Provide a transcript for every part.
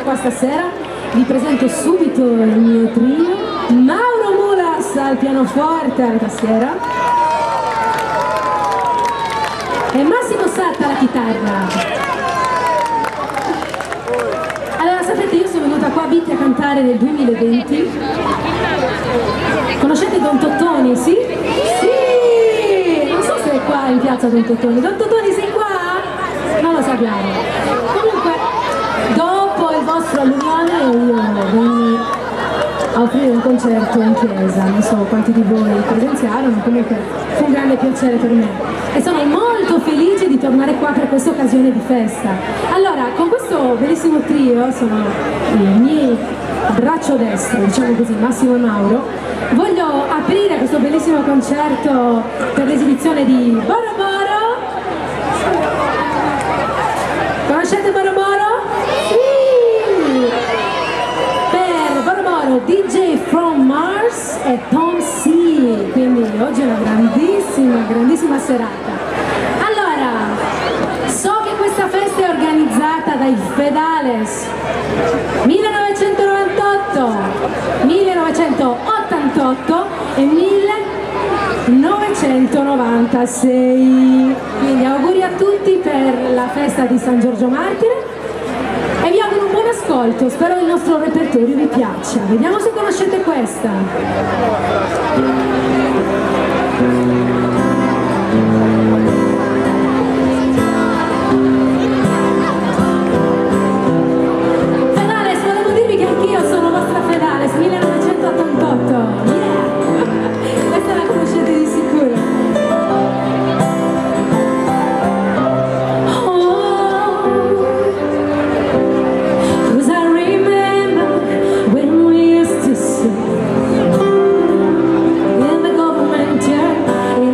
qua stasera. Vi presento subito il mio trio. Mauro Mulas al pianoforte alla tastiera e Massimo Satta alla chitarra. Allora, sapete, io sono venuta qua a Bitti a cantare nel 2020. Conoscete Don Tottoni, sì? Sì! Non so se è qua in piazza Don Tottoni. Don Tottoni, sei qua? Non lo sappiamo. Comunque, dopo il vostro alluvione io venni a offrire un concerto in chiesa. Non so quanti di voi presenziarono, comunque fu un grande piacere per me. E sono molto felice di tornare qua per questa occasione di festa. Allora, con questo bellissimo trio, sono i miei braccio destro, diciamo così, Massimo e Mauro, voglio aprire questo bellissimo concerto per l'esibizione di Boro Boro. Conoscete Boro Boro? Sì! Per Boro Boro, DJ From Mars e Tom C. Quindi oggi è una grandissima serata. Allora, so che questa festa è organizzata dai Fedales 1998, 1988 e 1996. Quindi auguri a tutti per la festa di San Giorgio Martire e vi auguro un buon ascolto, spero il nostro repertorio vi piaccia. Vediamo se conoscete questa. Fedales, volevo dirvi che anch'io sono vostra Fedales, 1988. Yeah! Questa la conoscete di sicuro. In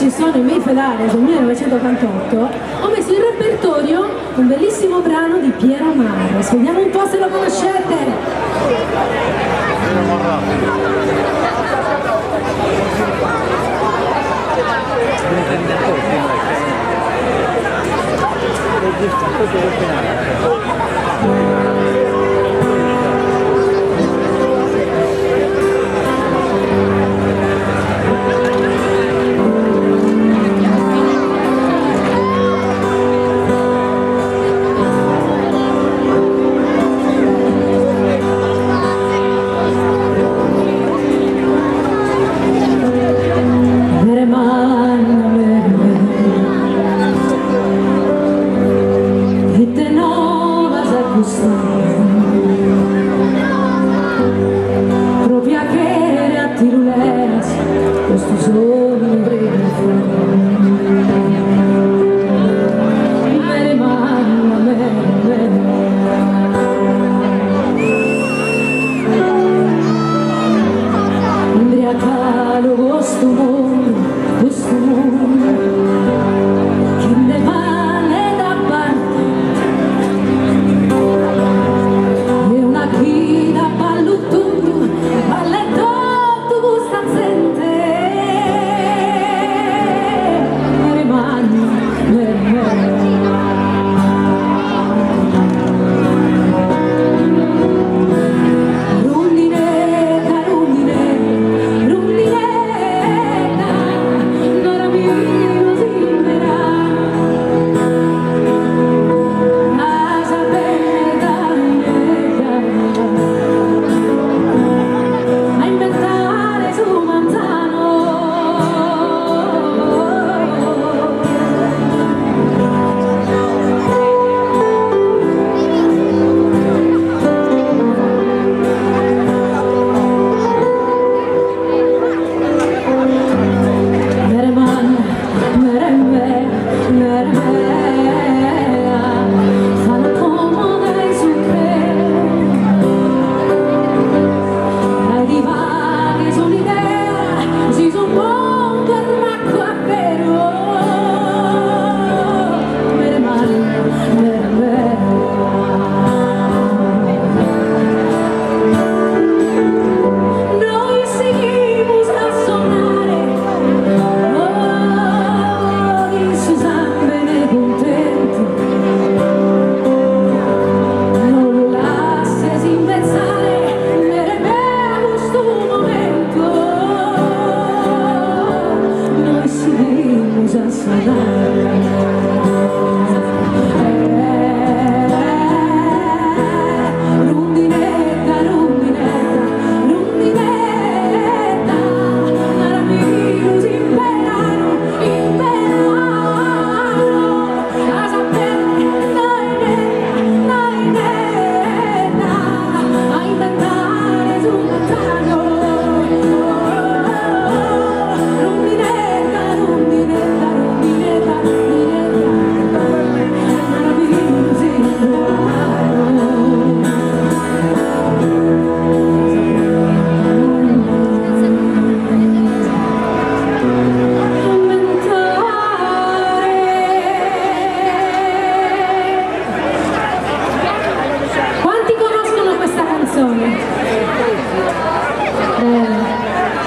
ci sono i miei Fedales del 1988, ho messo in repertorio un bellissimo brano di Piero Mares. Vediamo un po' se lo conoscete.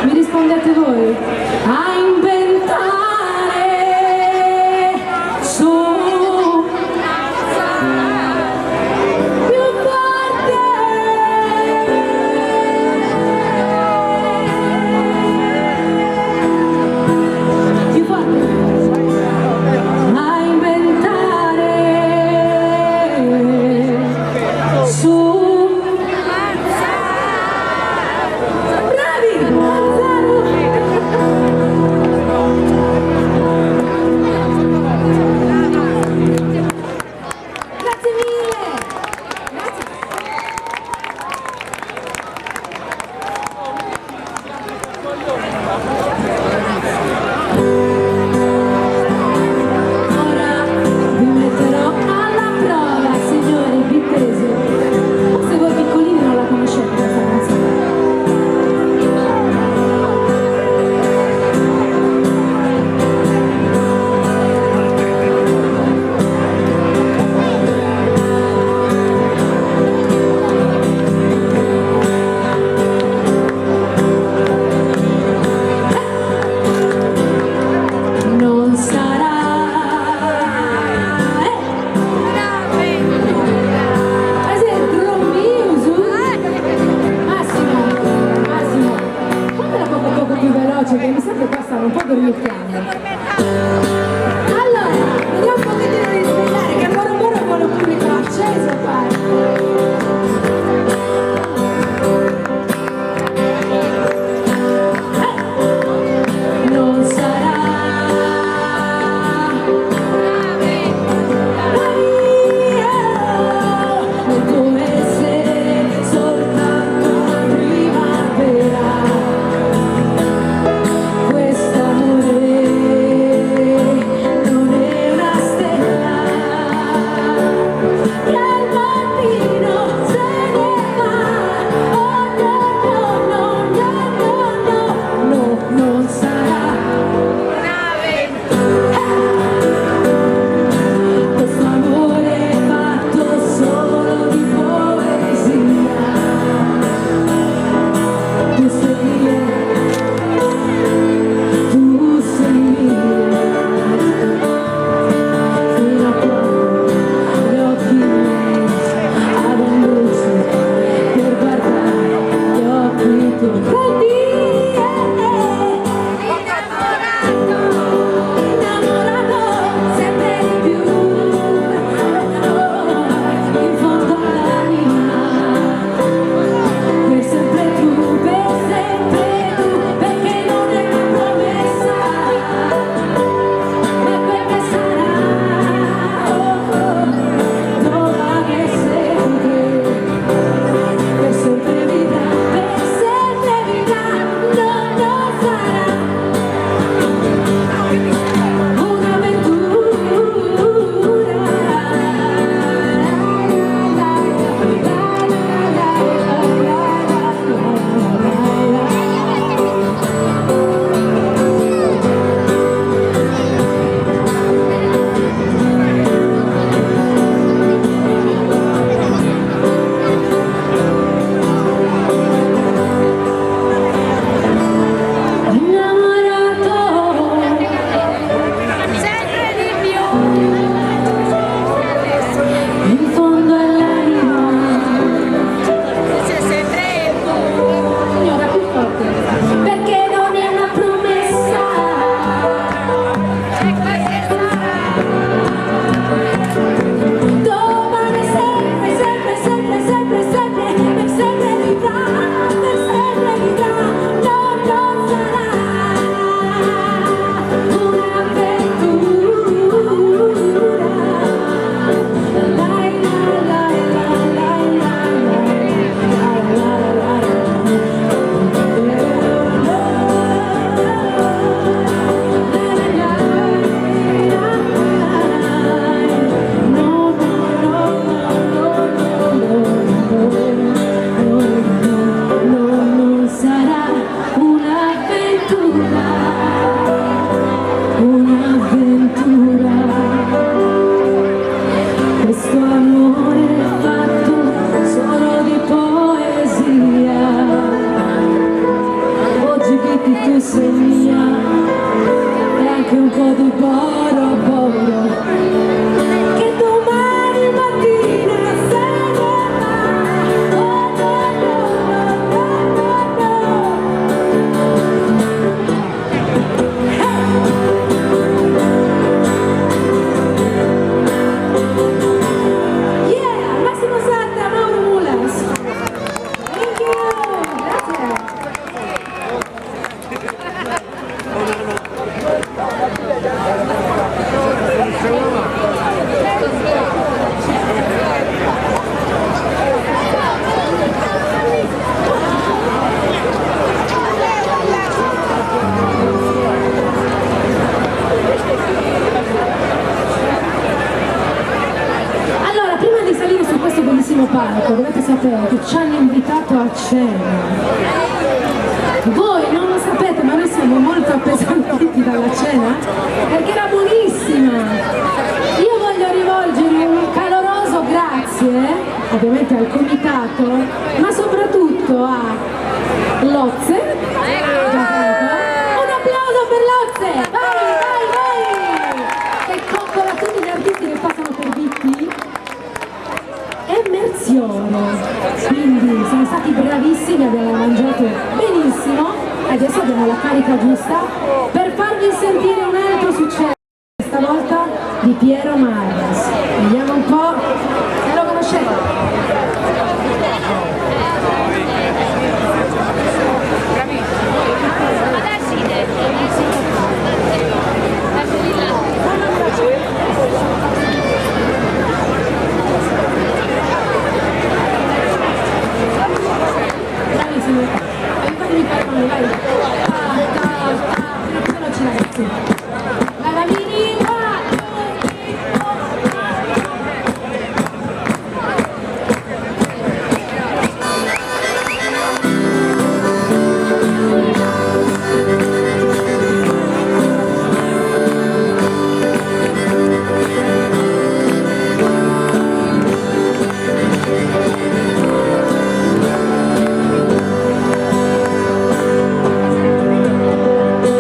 Mi rispondete voi? A inventare su più forte. Più forte. A inventare su. un po' dormittiamo. Allora, vediamo un pochettino di svegliare, che ancora un po' con lo pubblico acceso qua. Non sarà come se soltanto una primavera. Quest'amore non è una stella che al mattino se ne va. Oh no, no, no, no, no, no, non sarà questo amore è fatto solo di poesia. Tu sei mia, tu sei mia, fino a quando gli occhi miei avranno luce per guardare gli occhi tuoi. Innamorato sempre di più, in fondo all'anima, per sempre tu, perché non è una promessa, ma quel che sarà, trova che sempre vivrà, non sarà Sempre di più. in fondo all'anima. C'è sempre tu. Signora, più forte. Perché non è una promessa, E quel che sarà. domani sempre vivrà, non sarà non sarà un'avventura, un'avventura. Questo amore è fatto solo di poesia. Oggi Vicky tu sei mia e anche un po' di boro boro, che domani mattina se ne va. Oh yeah, Massimo Satta, Mauro Mulas. Thank you. Allora, prima di salire su questo bellissimo palco, dovete sapere che ci hanno invitato a cena. Voi non lo sapete, ma noi siamo molto appesantiti dalla cena perché era buonissima. Io voglio rivolgere un caloroso grazie, ovviamente al comitato, ma soprattutto a Lozze. Un applauso per Lozze! Vai! Che coccola tutti gli artisti che passano per Vicky. E Merzioro, quindi sono stati bravissimi, abbiamo mangiato benissimo, adesso abbiamo la carica giusta per farvi sentire un altro successo, stavolta di Piero Marras. Vediamo un po' se lo conoscete. Bravissimo, aiutatemi per noi, vai. Veloci ragazzi. Vai bambini,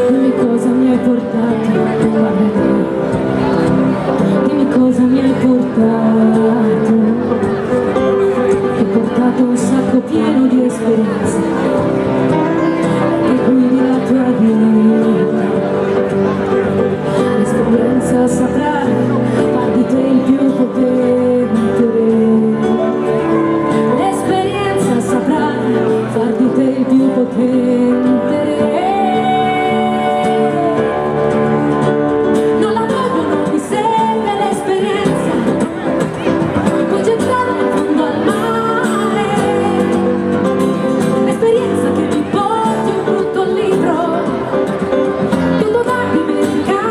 dimmi cosa mi hai portato, guarda te. Dimmi cosa mi hai portato. Ti ho portato un sacco pieno di esperienze che guidi la tua vita. L'esperienza saprà far di te il più potente. L'esperienza saprà far di te il più potente. Non la voglio, non mi serve l'esperienza, puoi gettarmi in fondo al mare. L'esperienza che mi porti un brutto libro, tutto da dimenticare.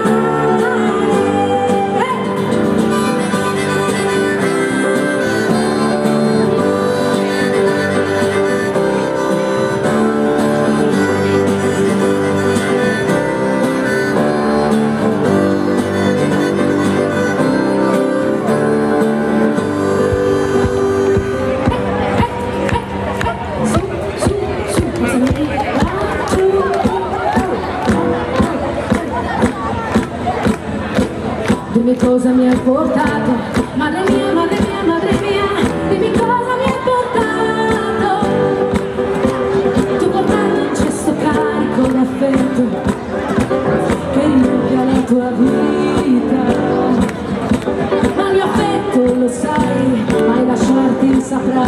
Dimmi cosa mi hai portato, madre mia, madre mia, madre mia, dimmi cosa mi hai portato. Tu portato un cesto carico d'affetto che riempia la tua vita. Ma il mio affetto lo sai, mai lasciarti saprà.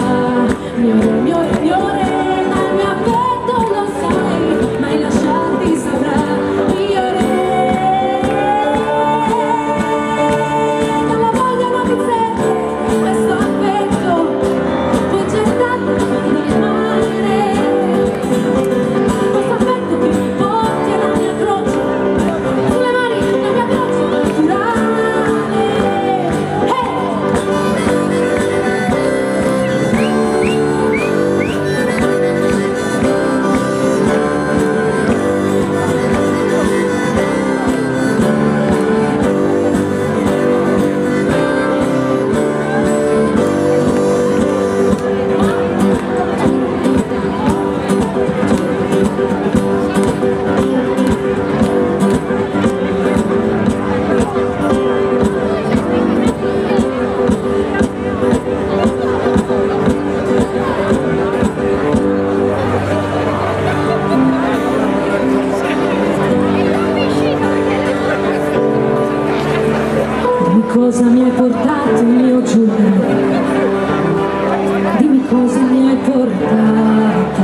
Mio re, mio re, mio re, ma il mio affetto lo sai, mai lasciarti saprà. Mio re. Questo affetto puoi gettarlo nel mare. Questo affetto che mi porti alla mia croce, sulle mani la mia croce naturale. Dimmi cosa mi hai portato, mio Giulio. Dimmi cosa mi hai portato.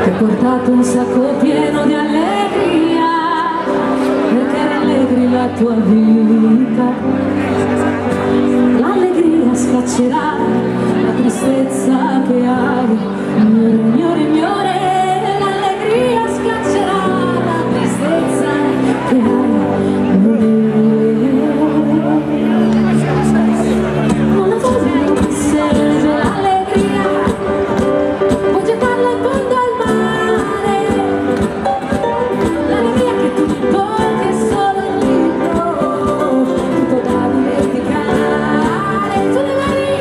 Ti ho portato un sacco pieno di allegria, perché rallegri la tua vita. L'allegria scaccerà la tristezza che hai. Mio re, mio re, l'allegria scaccerà la tristezza che hai. Non la voglio, non mi serve l'allegria, puoi gettarla in fondo al mare. L'allegria che tu mi porti è solo un libro, tutto da dimenticare. Sulle mani.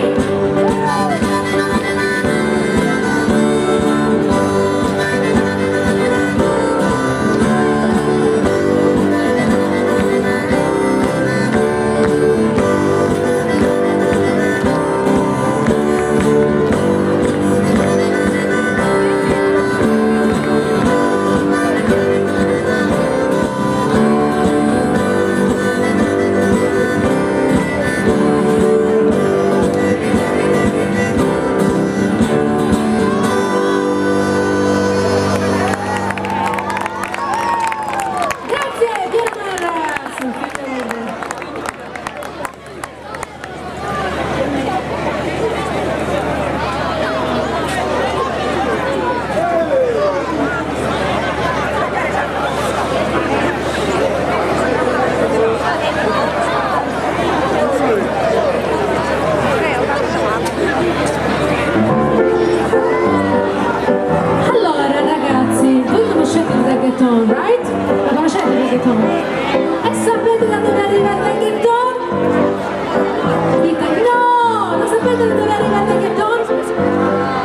reggaeton, right? La conoscete il reggaeton? E sapete da dove arriva il reggaeton? Dite no! Non sapete da dove arriva il reggaeton?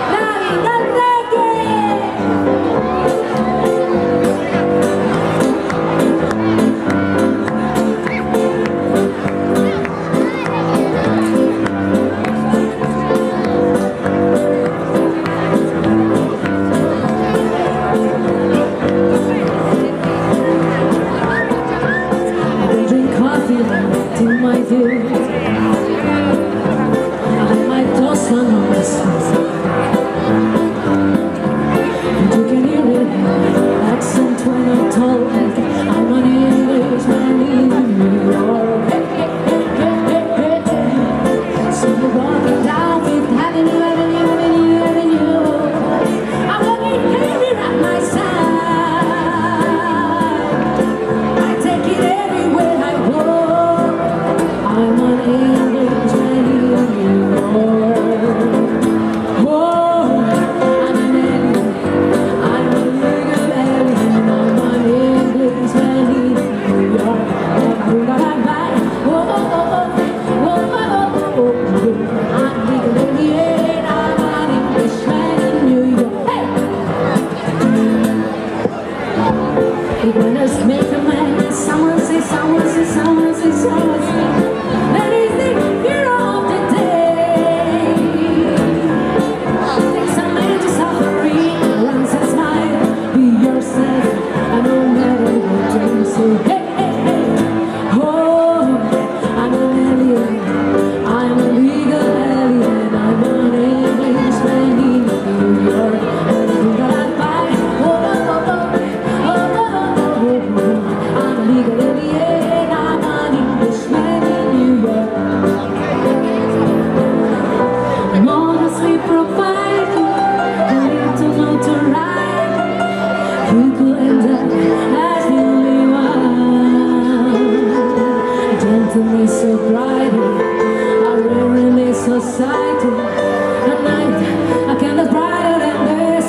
Bravi, dal reggae! To my view, I might toss one on the street, and you can hear it, accent when I'm talking. I'm an Englishman in New York. So you're walking down Fifth Avenue, I'm walking here at my side. I take it everywhere I go. I'm an Englishman in New York. Oh, I'm an alien. I'm a legal alien. I'm an Englishman in New York. Oh, I'm legal alien. I'm an Englishman in New York. Hey! Winners make a man. Someone say, someone say, someone say, someone say. That is the hero of the day. Take some man to suffering, runs and smile. Be yourself, and no matter what you say. Hey, hey, hey. Oh, I'm an alien. I'm a legal alien. I'm an Englishman in New York. And who got I buy? I'm a legal alien. I'm an Englishman in New York. I'm honestly providing a little notoriety. You could end up as the only one. A gentleman sobriety, a rare in this society. A night, a candle brighter than this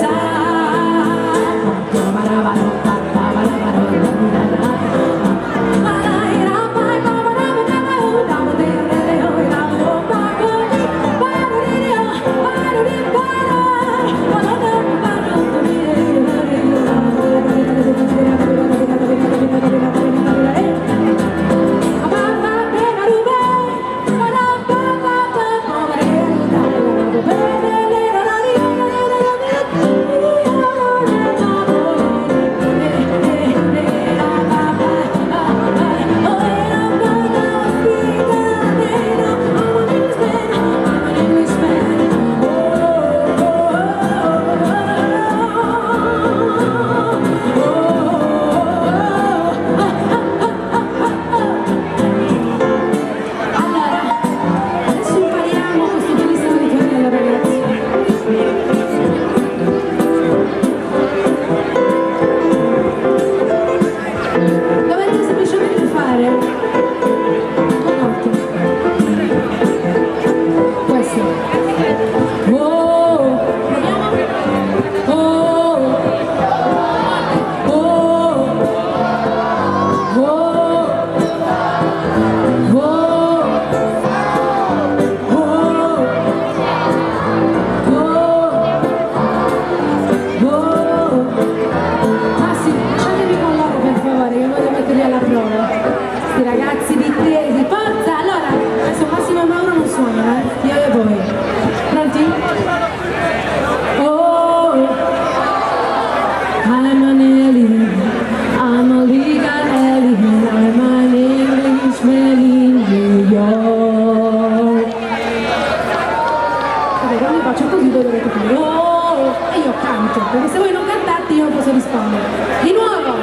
perché se voi non cantate io non posso rispondere. Di nuovo!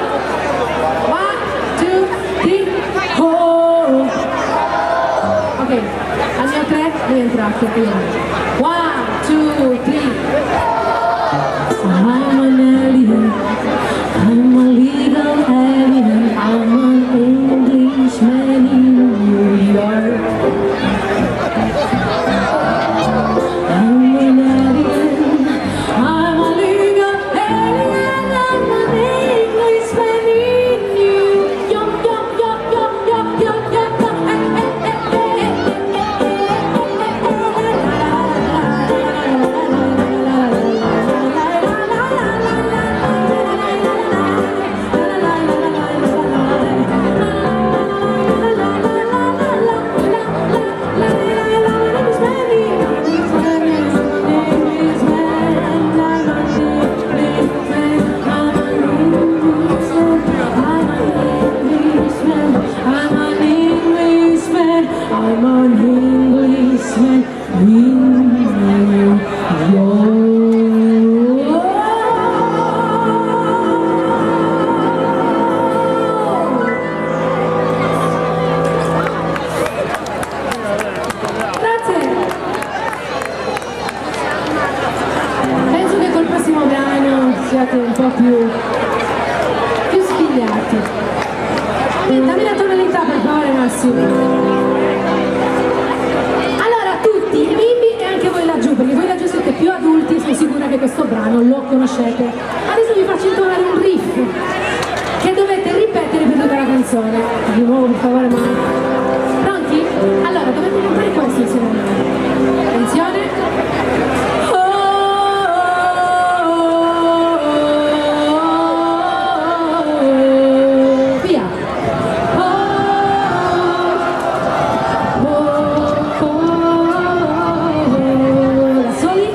1, 2, 3, oh! Ok, al mio 3 devi entrare, quindi 1, 2, 3. I'm an alien, I'm a legal alien, I'm an Englishman in New York. I'm an alien, I'm a legal alien, I'm an Englishman. ragazzi. Allora tutti, i bimbi e anche voi laggiù, perché voi laggiù siete più adulti, sono sicura che questo brano lo conoscete. Adesso vi faccio intonare un riff che dovete ripetere per tutta la canzone. Di nuovo, per favore, ma... Pronti? Allora, dovete cantare questo insieme a me. Attenzione. Via. Da soli.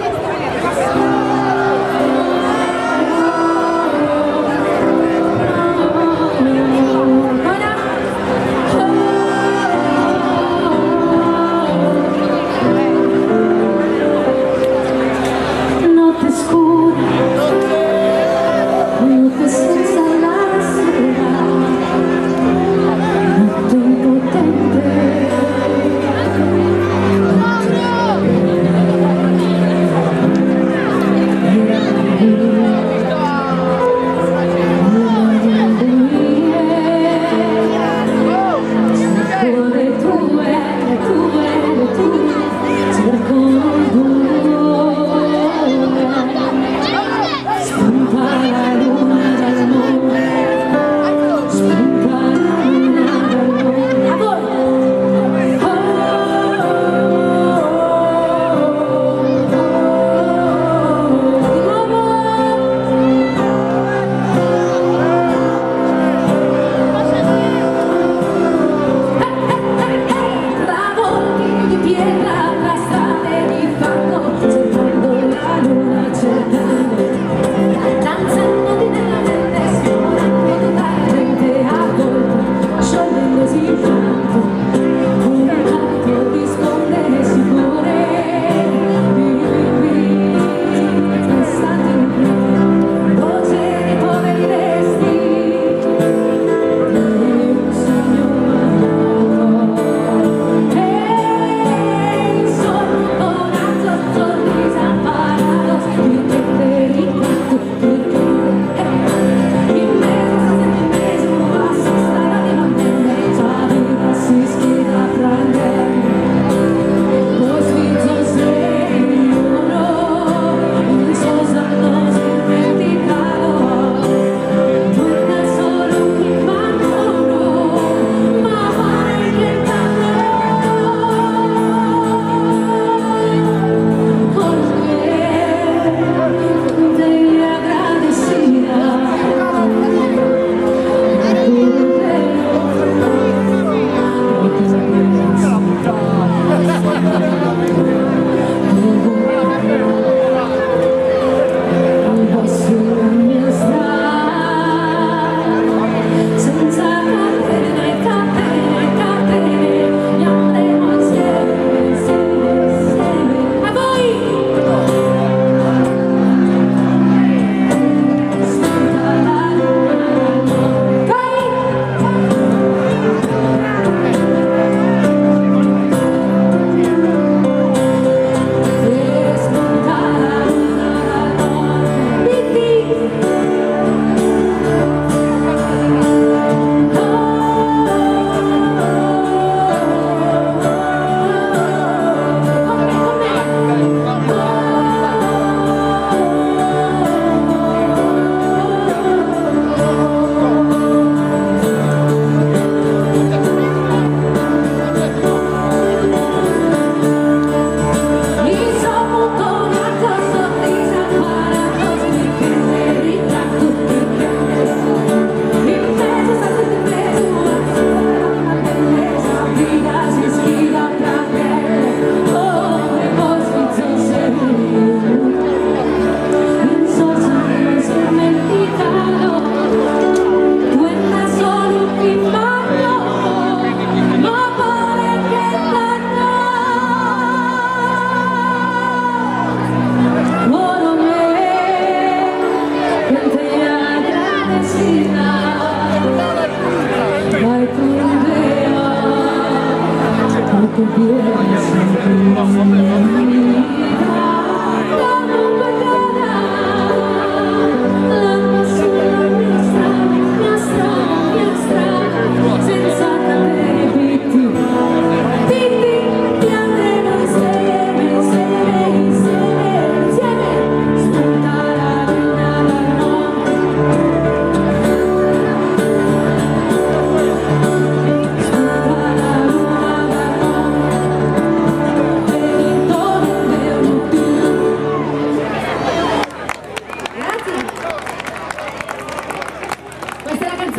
Ancora.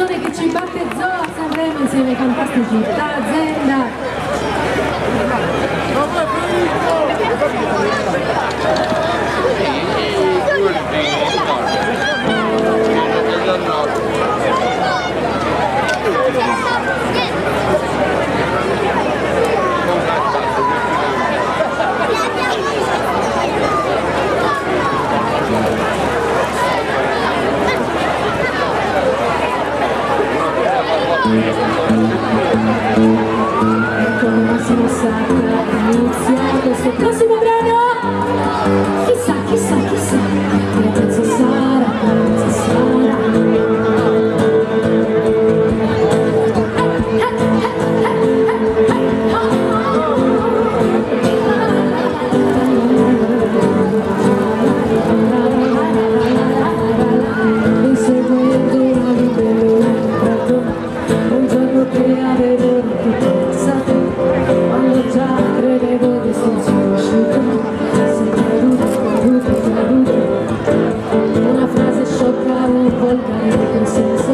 canzone che ci battezzò a Sanremo insieme ai fantastici D'Azienda. Come Massimo Sacca inizia questo prossimo brano. Chissà, chissà, chissà che pezzo sarà, che pezzo sarà. Inseguendo la libertà, un giorno che avevo pensato, quando già credevo di esserci uscito, sei caduto, una frase sciocca, un volgare di senso,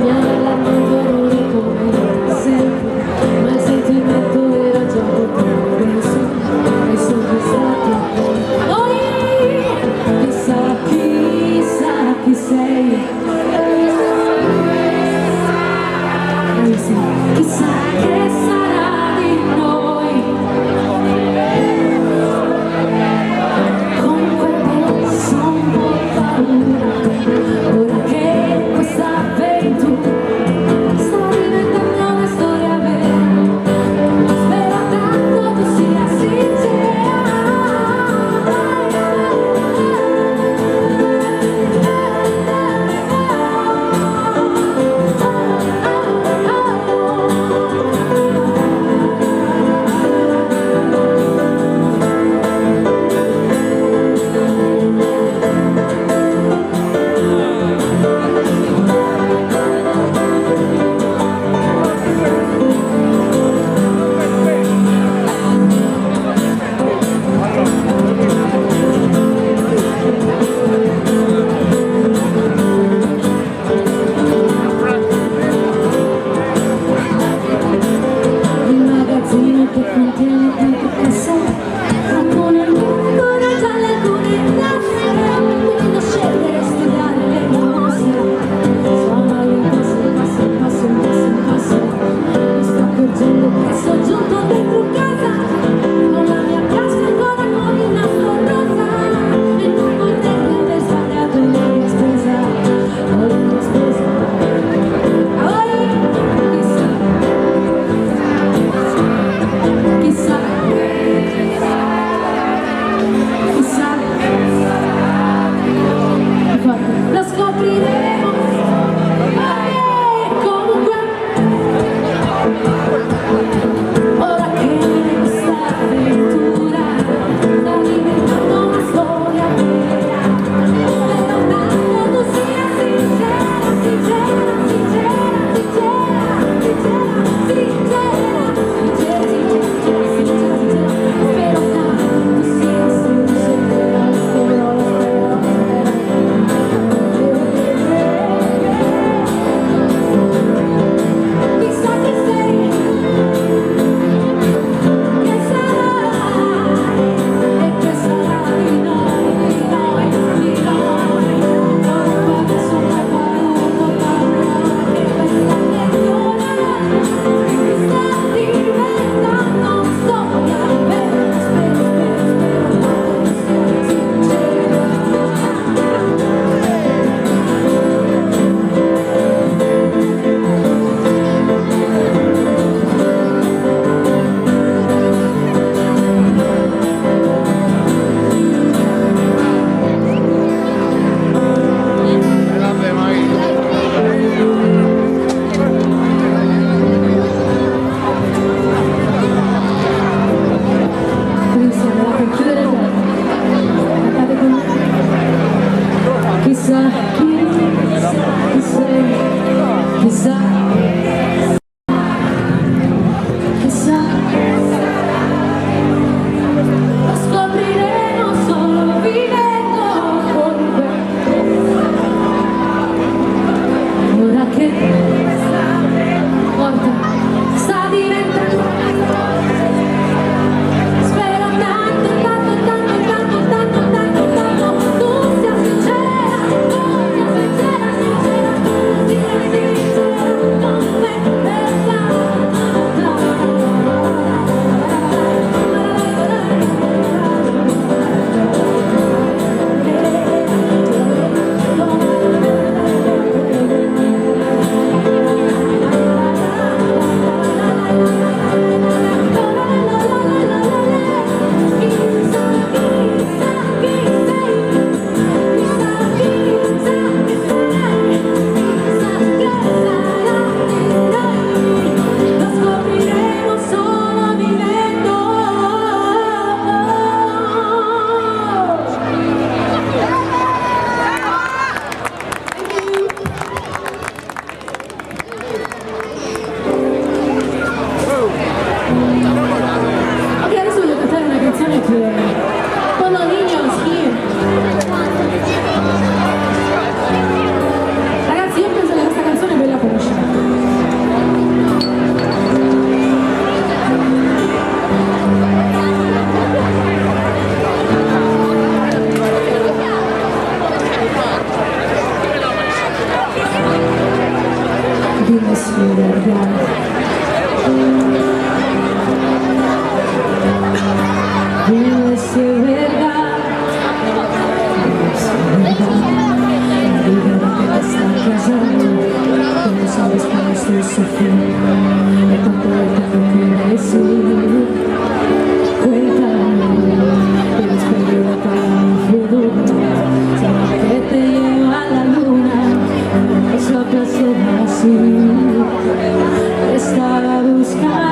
mi ha allarmato errori come sempre, ma il sentimento era già poco denso, e sono stato poi, chissà, chissà chi sei. Chissà che sarà di noi. Comunque penso un po' paura, ora che questa avventura sta diventando una storia vera. Spero tanto tu sia sincera. Il magazzino che contiene tante cassette, alcune ancora gialle, alcune tasse, potendo scegliere e studiare le cose. Suona passo, passo, passo, passo, passo, mi sto accorgendo che sono giunto dentro casa, con la mia tasca ancora con il nastro rosa, e non vorrei aver sbagliato la mia spesa, la mia spesa. Chissà, chissà, lo scopriremo. Comunque, ora che questa avventura sta diventando una storia vera, spero tanto tu sia sincera, sincera, sincera, sincera, sincera, sincera. Chissà chi sei, chissà, chissà, lo scopriremo solo vivendo con te. Ora che morta sta diventando. Spero tanto, tanto, tanto, tanto, tanto, tanto, tanto, tu sia sincera, tu sia sincera, sincera, tu sia sincera con me, lo scopriremo solo vivendo. Ok, adesso voglio cantare una canzone che Poloninios here. Ragazzi, io penso che questa canzone voi la conoscete. Dimmi se è verdad. Dime si è verdad. Libera que te estás casando, que no sabes cómo estoy sufriendo, de tanto que decir. Cuéntame, tienes perdido para mi futuro, sabes que te llevo a la luna, no soplas así. Estaba buscando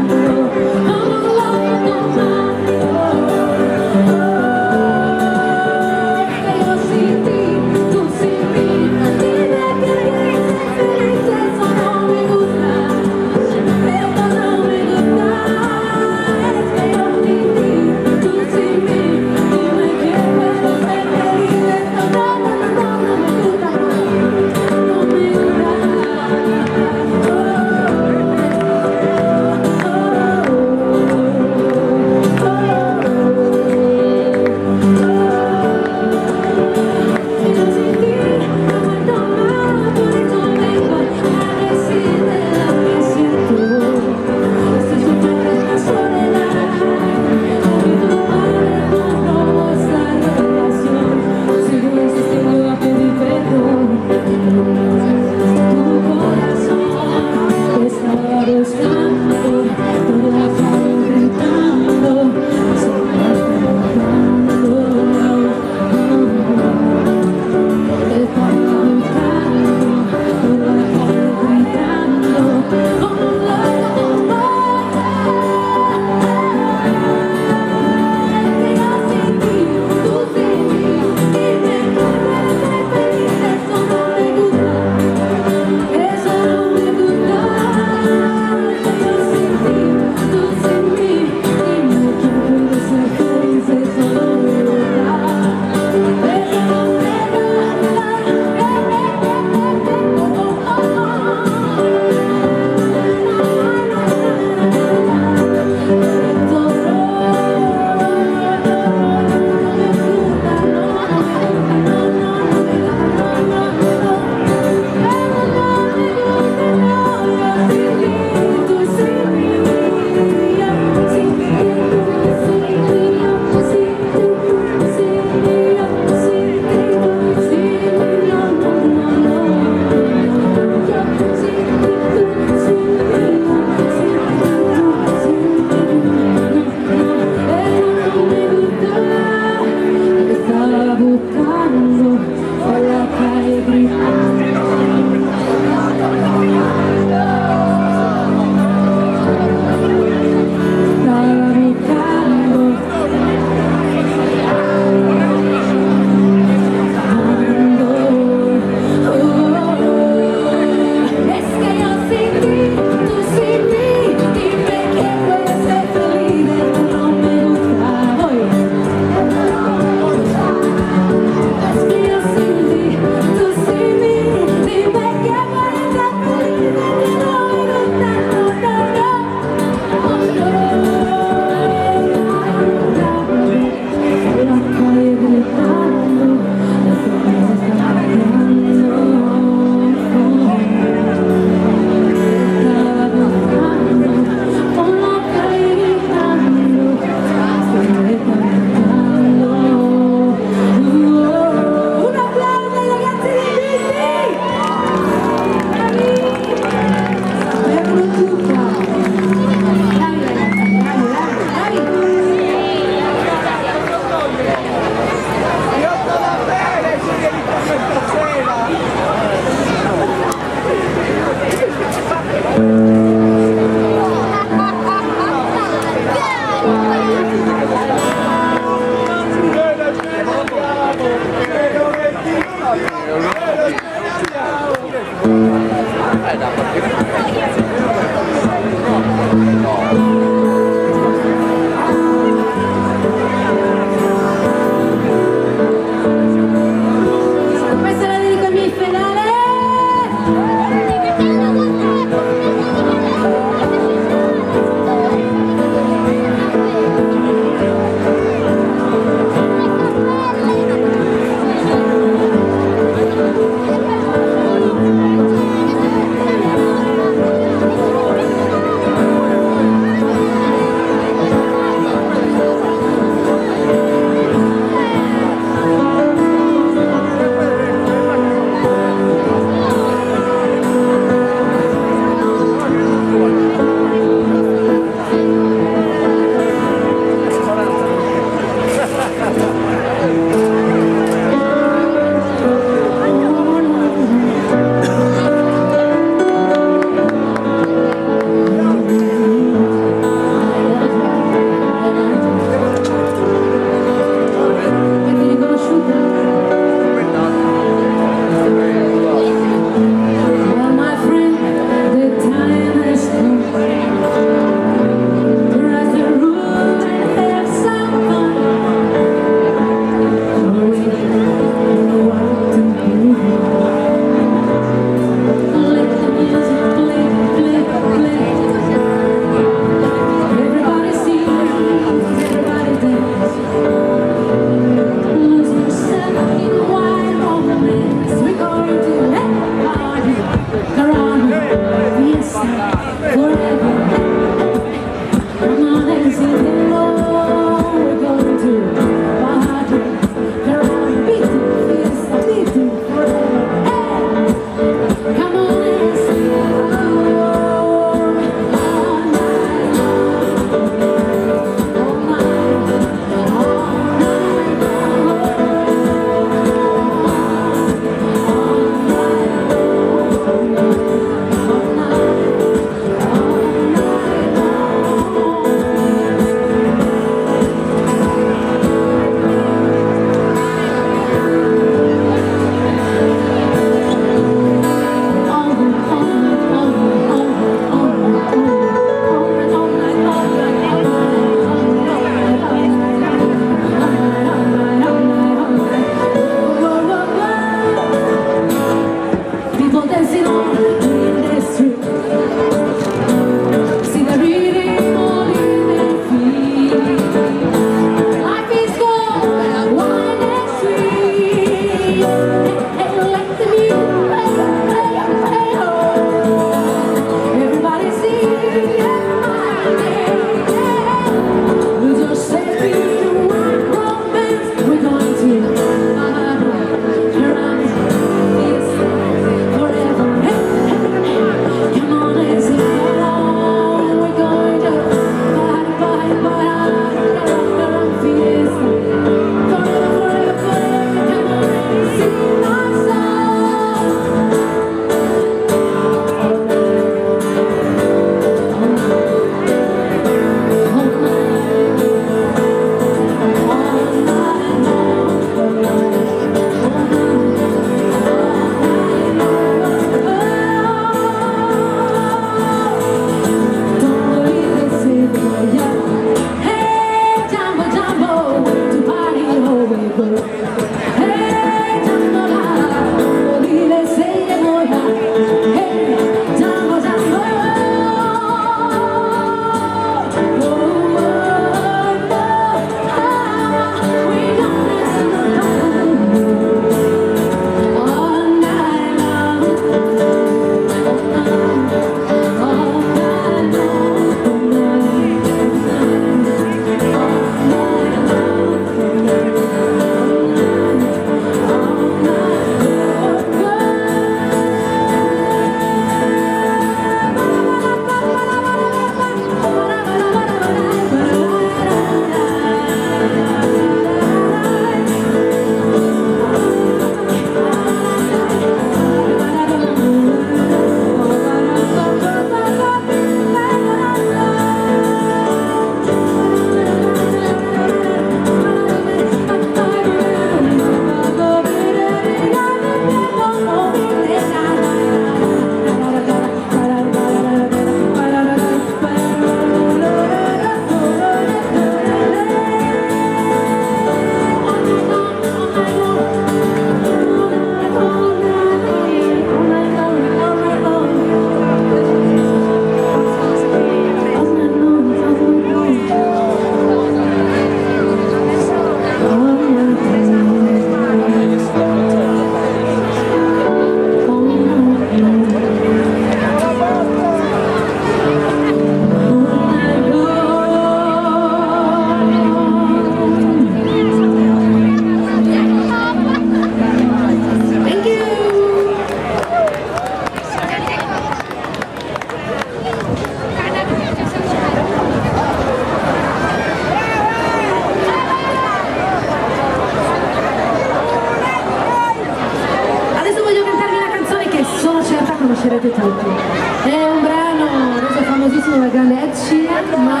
leggere, ma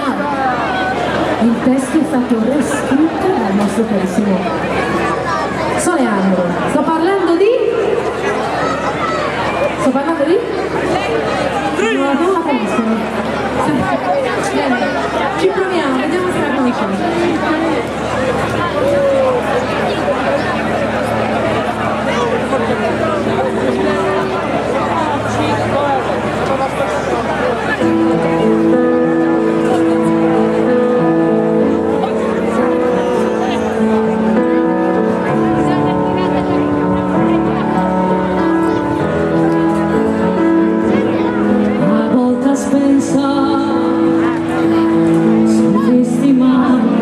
il testo è stato riscritto dal nostro carissimo Soleandro. Sto parlando di? Non la conoscono. Bene, ci proviamo, vediamo se la conoscono. A volte has pensado, son testimonial.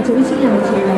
avviciniamoci.